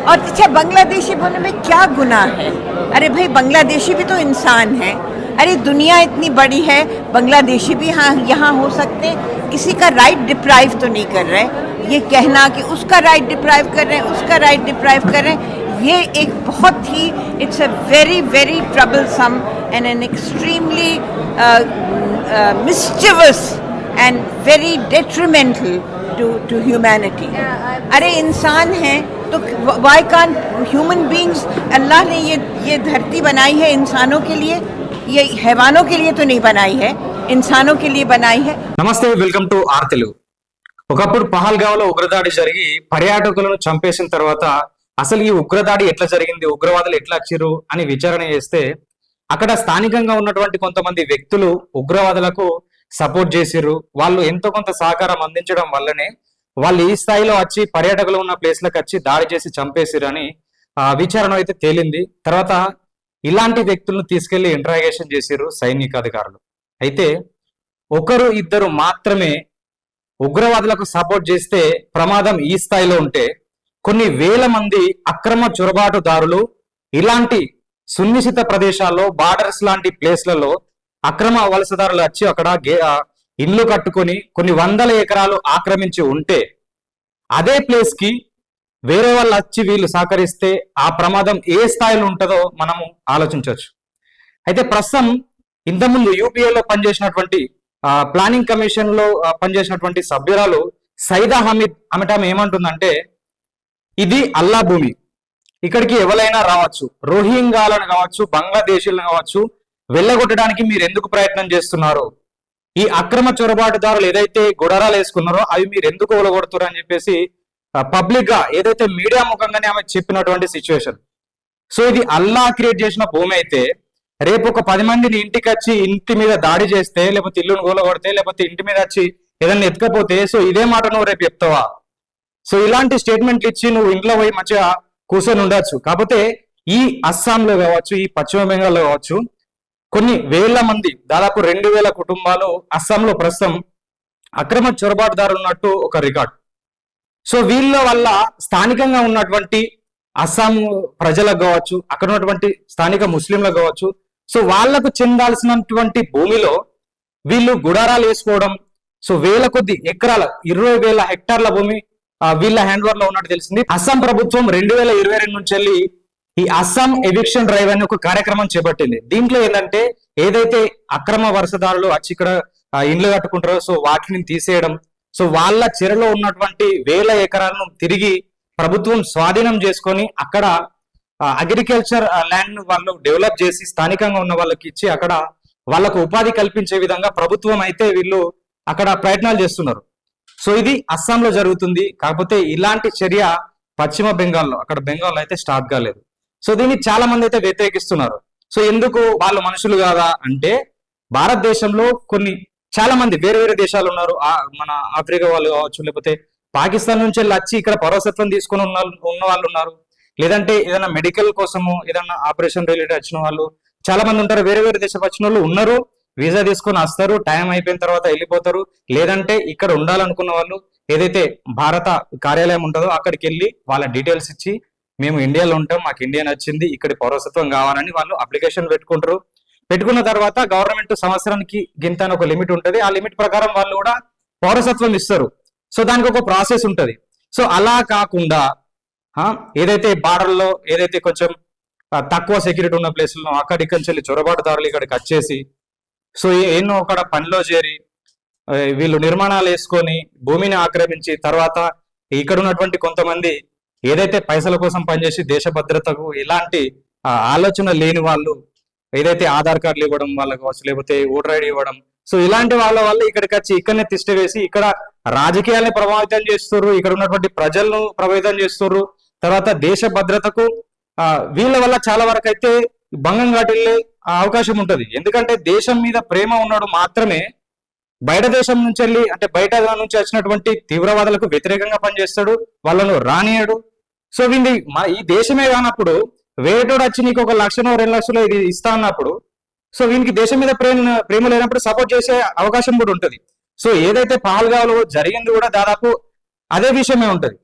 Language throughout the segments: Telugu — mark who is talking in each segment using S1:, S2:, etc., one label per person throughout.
S1: और अच्छा बांग्लादेशी होने में क्या गुनाह है? अरे भाई बांग्लादेशी भी तो इंसान है। अरे दुनिया इतनी बड़ी है, बांग्लादेशी भी यहाँ हो सकते हैं। किसी का राइट डिप्राइव तो नहीं कर रहे। ये कहना कि उसका राइट डिप्राइव कर रहे हैं, उसका राइट डिप्राइव कर रहे हैं, ये एक बहुत ही it's a very very troublesome and an extremely mischievous and very detrimental to humanity. अरे इंसान है तो why can't human beings, अल्लाह ने ये धरती बनाई है इंसानों के लिए, ये हैवानों के लिए तो नहीं बनाई है, इंसानों के लिए बनाई है.
S2: నమస్తే, వెల్కమ్ టు ఆర్ తెలుగు. ఒకప్పుడు పహల్గావ్లో ఉగ్రదాడి జరిగి పర్యాటకులను చంపేసిన తర్వాత అసలు ఈ ఉగ్రదాడి ఎట్లా జరిగింది, ఉగ్రవాదులు ఎట్లా వచ్చిర్రు అని విచారణ చేస్తే అక్కడ స్థానికంగా ఉన్నటువంటి కొంతమంది వ్యక్తులు ఉగ్రవాదులకు సపోర్ట్ చేసిర్రు. వాళ్ళు ఎంతో కొంత సహకారం అందించడం వల్లనే వాళ్ళు ఈ స్థాయిలో వచ్చి పర్యాటకులు ఉన్న ప్లేస్లకు వచ్చి దాడి చేసి చంపేసిర్రు అని విచారణ అయితే తేలింది. తర్వాత ఇలాంటి వ్యక్తులను తీసుకెళ్లి ఇంటరాగేషన్ చేసిర్రు సైనిక అధికారులు. అయితే ఒకరు ఇద్దరు మాత్రమే ఉగ్రవాదులకు సపోర్ట్ చేస్తే ప్రమాదం ఈ స్థాయిలో ఉంటే కొన్ని వేల మంది అక్రమ చొరబాటుదారులు ఇలాంటి సున్నిశిత ప్రదేశాల్లో బార్డర్స్ లాంటి ప్లేస్లలో అక్రమ వలసదారులు వచ్చి అక్కడ ఇండ్లు కట్టుకొని కొన్ని వందల ఎకరాలు ఆక్రమించి ఉంటే అదే ప్లేస్ కి వేరే వాళ్ళు వచ్చి వీళ్ళు సహకరిస్తే ఆ ప్రమాదం ఏ స్థాయిలో ఉంటుందో మనము ఆలోచించవచ్చు. అయితే ప్రస్తుతం ఇంతకుముందు యూపీఏలో పనిచేసినటువంటి ప్లానింగ్ కమిషన్ లో పనిచేసినటువంటి సభ్యురాలు సైదా హమీద్ ఆమె ఏమంటుందంటే, ఇది అల్లా భూమి, ఇక్కడికి ఎవరైనా రావచ్చు, రోహింగాలను కావచ్చు, బంగ్లాదేశీలను కావచ్చు, వెళ్ళగొట్టడానికి మీరు ఎందుకు ప్రయత్నం చేస్తున్నారు? ఈ అక్రమ చొరబాటుదారులు ఏదైతే గుడారాలు వేసుకున్నారో అవి మీరు ఎందుకు ఓలగొడుతున్నారు అని చెప్పేసి పబ్లిక్ గా ఏదైతే మీడియా ముఖంగానే ఆమె చెప్పినటువంటి సిచ్యువేషన్. సో ఇది అల్లా క్రియేట్ చేసిన భూమి అయితే రేపు ఒక 10 మందిని ఇంటికి వచ్చి ఇంటి మీద దాడి చేస్తే, లేకపోతే ఇల్లును గోలగొడితే, లేకపోతే ఇంటి మీద వచ్చి ఏదన్నా ఎత్తుకపోతే, సో ఇదే మాట నువ్వు రేపు చెప్తావా? సో ఇలాంటి స్టేట్మెంట్లు ఇచ్చి నువ్వు ఇంట్లో పోయి మంచిగా కూర్చొని ఉండొచ్చు. కాకపోతే ఈ అస్సాంలో కావచ్చు, ఈ పశ్చిమ బెంగాల్లో కావచ్చు, కొన్ని వేల మంది, దాదాపు 2000 కుటుంబాలు అస్సాంలో ప్రస్తుతం అక్రమ చొరబాటుదారులు ఉన్నట్టు ఒక రికార్డ్. సో వీళ్ళ వల్ల స్థానికంగా ఉన్నటువంటి అస్సాం ప్రజలకు కావచ్చు, అక్కడ ఉన్నటువంటి స్థానిక ముస్లింలకు కావచ్చు, సో వాళ్లకు చెందాల్సినటువంటి భూమిలో వీళ్ళు గుడారాలు వేసుకోవడం, సో వేల కొద్ది ఎకరాల 20,000 హెక్టార్ల భూమి వీళ్ళ హ్యాండ్ ఓవర్ లో ఉన్నట్టు తెలిసింది. అస్సాం ప్రభుత్వం 2022 నుంచి వెళ్ళి ఈ అస్సాం ఎవిక్షన్ డ్రైవ్ అని ఒక కార్యక్రమం చేపట్టింది. దీంట్లో ఏంటంటే ఏదైతే అక్రమ వలసదారులు వచ్చి ఇక్కడ ఇండ్లు కట్టుకుంటారో సో వాటిని తీసేయడం, సో వాళ్ళ చెరలో ఉన్నటువంటి వేల ఎకరాలను తిరిగి ప్రభుత్వం స్వాధీనం చేసుకొని అక్కడ అగ్రికల్చర్ ల్యాండ్ వాళ్ళు డెవలప్ చేసి స్థానికంగా ఉన్న వాళ్ళకి ఇచ్చి అక్కడ వాళ్ళకు ఉపాధి కల్పించే విధంగా ప్రభుత్వం అయితే వీళ్ళు అక్కడ ప్రయత్నాలు చేస్తున్నారు. సో ఇది అస్సాంలో జరుగుతుంది. కాకపోతే ఇలాంటి చర్య పశ్చిమ బెంగాల్లో, అక్కడ బెంగాల్లో అయితే స్టార్ట్ కాలేదు. సో దీన్ని చాలా మంది అయితే వ్యతిరేకిస్తున్నారు. సో ఎందుకు వాళ్ళు మనుషులు కాదా అంటే, భారతదేశంలో చాలా మంది వేరే వేరే దేశాలు ఉన్నారు, మన ఆఫ్రికా వాళ్ళు కావచ్చు, లేకపోతే పాకిస్తాన్ నుంచి వెళ్ళి వచ్చి ఇక్కడ పౌరసత్వం తీసుకుని ఉన్న వాళ్ళు ఉన్నారు, లేదంటే ఏదైనా మెడికల్ కోసము ఏదైనా ఆపరేషన్ రిలేటెడ్ వచ్చిన వాళ్ళు చాలా మంది ఉంటారు. వేరే వేరే దేశం వచ్చిన వాళ్ళు ఉన్నారు, వీసా తీసుకొని వస్తారు, టైం అయిపోయిన తర్వాత వెళ్ళిపోతారు. లేదంటే ఇక్కడ ఉండాలనుకున్న వాళ్ళు ఏదైతే భారత కార్యాలయం ఉంటుందో అక్కడికి వెళ్ళి వాళ్ళ డీటెయిల్స్ ఇచ్చి మేము ఇండియాలో ఉంటాం, మాకు ఇండియా నచ్చింది, ఇక్కడ పౌరసత్వం కావాలని వాళ్ళు అప్లికేషన్ పెట్టుకుంటారు. పెట్టుకున్న తర్వాత గవర్నమెంట్ సంవత్సరానికి గింత అని ఒక లిమిట్ ఉంటుంది, ఆ లిమిట్ ప్రకారం వాళ్ళు కూడా పౌరసత్వం ఇస్తారు. సో దానికి ఒక ప్రాసెస్ ఉంటుంది. సో అలా కాకుండా ఏదైతే బార్డర్లో ఏదైతే కొంచెం తక్కువ సెక్యూరిటీ ఉన్న ప్లేస్లో అక్కడికి వెళ్ళి చొరబాటుదారులు ఇక్కడికి వచ్చేసి సో ఎన్నో అక్కడ పనిలో చేరి వీళ్ళు నిర్మాణాలు వేసుకొని భూమిని ఆక్రమించి తర్వాత ఇక్కడ ఉన్నటువంటి కొంతమంది ఏదైతే పైసల కోసం పనిచేసి దేశ భద్రతకు ఇలాంటి ఆలోచన లేని వాళ్ళు ఏదైతే ఆధార్ కార్డులు ఇవ్వడం వాళ్ళకు కావచ్చు, లేకపోతే ఓటర్ ఐడి ఇవ్వడం, సో ఇలాంటి వాళ్ళ వల్ల ఇక్కడికి వచ్చి ఇక్కడనే తిష్ట వేసి ఇక్కడ రాజకీయాల్ని ప్రభావితం చేస్తున్నారు, ఇక్కడ ఉన్నటువంటి ప్రజలను ప్రభావితం చేస్తున్నారు. తర్వాత దేశ భద్రతకు వీళ్ళ వల్ల చాలా వరకు అయితే భంగం కాటిల్లే అవకాశం ఉంటది. ఎందుకంటే దేశం మీద ప్రేమ ఉన్నాడు మాత్రమే బయట దేశం నుంచి వెళ్ళి, అంటే బయట నుంచి వచ్చినటువంటి తీవ్రవాదులకు వ్యతిరేకంగా పనిచేస్తాడు, వాళ్ళను రానియడు. సో వీళ్ళు ఈ దేశమే కానప్పుడు వేరేటోడు వచ్చి నీకు 1 లక్షనో 2 లక్షలో ఇది ఇస్తా అన్నప్పుడు సో వీనికి దేశం మీద ప్రేమ లేనప్పుడు సపోర్ట్ చేసే అవకాశం కూడా ఉంటది. సో ఏదైతే పహల్గావ్లో జరిగింది కూడా దాదాపు అదే విషయమే ఉంటది.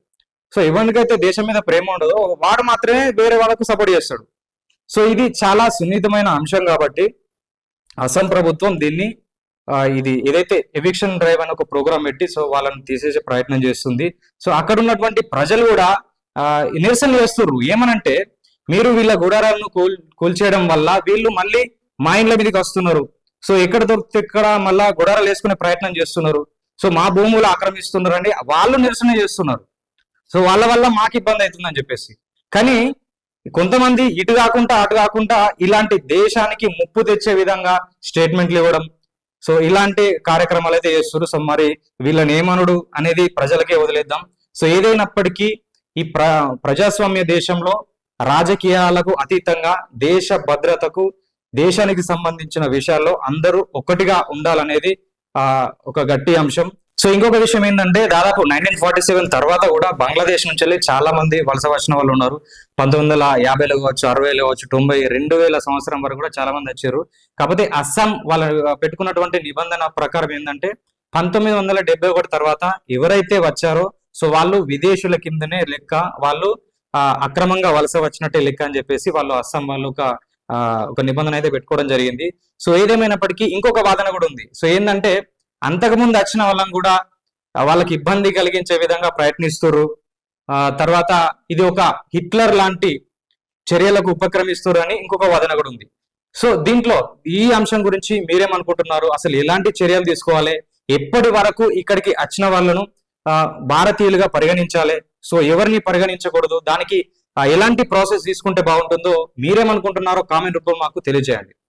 S2: సో ఎవరికైతే దేశం మీద ప్రేమ ఉండదో వాడు మాత్రమే వేరే వాళ్ళకు సపోర్ట్ చేస్తాడు. సో ఇది చాలా సున్నితమైన అంశం కాబట్టి అస్సాం ప్రభుత్వం దీన్ని ఇది ఏదైతే ఎవిక్షన్ డ్రైవ్ అని ఒక ప్రోగ్రామ్ పెట్టి సో వాళ్ళని తీసేసే ప్రయత్నం చేస్తుంది. సో అక్కడ ఉన్నటువంటి ప్రజలు కూడా నిరసన చేస్తున్నారు. ఏమనంటే మీరు వీళ్ళ గుడారాలను కూల్చేయడం వల్ల వీళ్ళు మళ్ళీ మా ఇండ్ల మీదకి వస్తున్నారు. సో ఎక్కడ దొరికితే ఇక్కడ మళ్ళా గుడారాలు వేసుకునే ప్రయత్నం చేస్తున్నారు. సో మా భూములు ఆక్రమిస్తున్నారు అని వాళ్ళు నిరసన చేస్తున్నారు. సో వాళ్ళ వల్ల మాకు ఇబ్బంది అవుతుందని చెప్పేసి. కానీ కొంతమంది ఇటు కాకుండా అటు కాకుండా ఇలాంటి దేశానికి ముప్పు తెచ్చే విధంగా స్టేట్మెంట్లు ఇవ్వడం, సో ఇలాంటి కార్యక్రమాలు అయితే చేస్తున్నారు. సో మరి వీళ్ళని ఏమనుడు అనేది ప్రజలకే వదిలేద్దాం. సో ఏదైనప్పటికీ ఈ ప్రజాస్వామ్య దేశంలో రాజకీయాలకు అతీతంగా దేశ భద్రతకు, దేశానికి సంబంధించిన విషయాల్లో అందరూ ఒక్కటిగా ఉండాలనేది ఒక గట్టి అంశం. సో ఇంకొక విషయం ఏంటంటే దాదాపు 1947 తర్వాత కూడా బంగ్లాదేశ్ నుంచి వెళ్ళి చాలా మంది వలస వచ్చిన వాళ్ళు ఉన్నారు. 1950లో కావచ్చు, 60లో కావచ్చు, 90, 2000 సంవత్సరం వరకు కూడా చాలా మంది వచ్చారు. కాకపోతే అస్సాం వాళ్ళు పెట్టుకున్నటువంటి నిబంధన ప్రకారం ఏంటంటే 1971 తర్వాత ఎవరైతే వచ్చారో సో వాళ్ళు విదేశీయుల కిందనే లెక్క, వాళ్ళు అక్రమంగా వలస వచ్చినట్టే లెక్క అని చెప్పేసి వాళ్ళు అస్సాం వాళ్ళు ఒక నిబంధన అయితే పెట్టుకోవడం జరిగింది. సో ఏదేమైనప్పటికీ ఇంకొక వాదన కూడా ఉంది. సో ఏంటంటే అంతకుముందు వచ్చిన వాళ్ళని కూడా వాళ్ళకి ఇబ్బంది కలిగించే విధంగా ప్రయత్నిస్తారు. తర్వాత ఇది ఒక హిట్లర్ లాంటి చర్యలకు ఉపక్రమిస్తారు అని ఇంకొక వాదన కూడా ఉంది. సో దీంట్లో ఈ అంశం గురించి మీరేమనుకుంటున్నారు? అసలు ఎలాంటి చర్యలు తీసుకోవాలి? ఎప్పటి వరకు ఇక్కడికి వచ్చిన వాళ్ళను భారతీయులుగా పరిగణించాలి? సో ఎవరిని పరిగణించకూడదు? దానికి ఎలాంటి ప్రాసెస్ తీసుకుంటే బాగుంటుందో మీరేమనుకుంటున్నారో కామెంట్ రూపంలో మాకు తెలియజేయండి.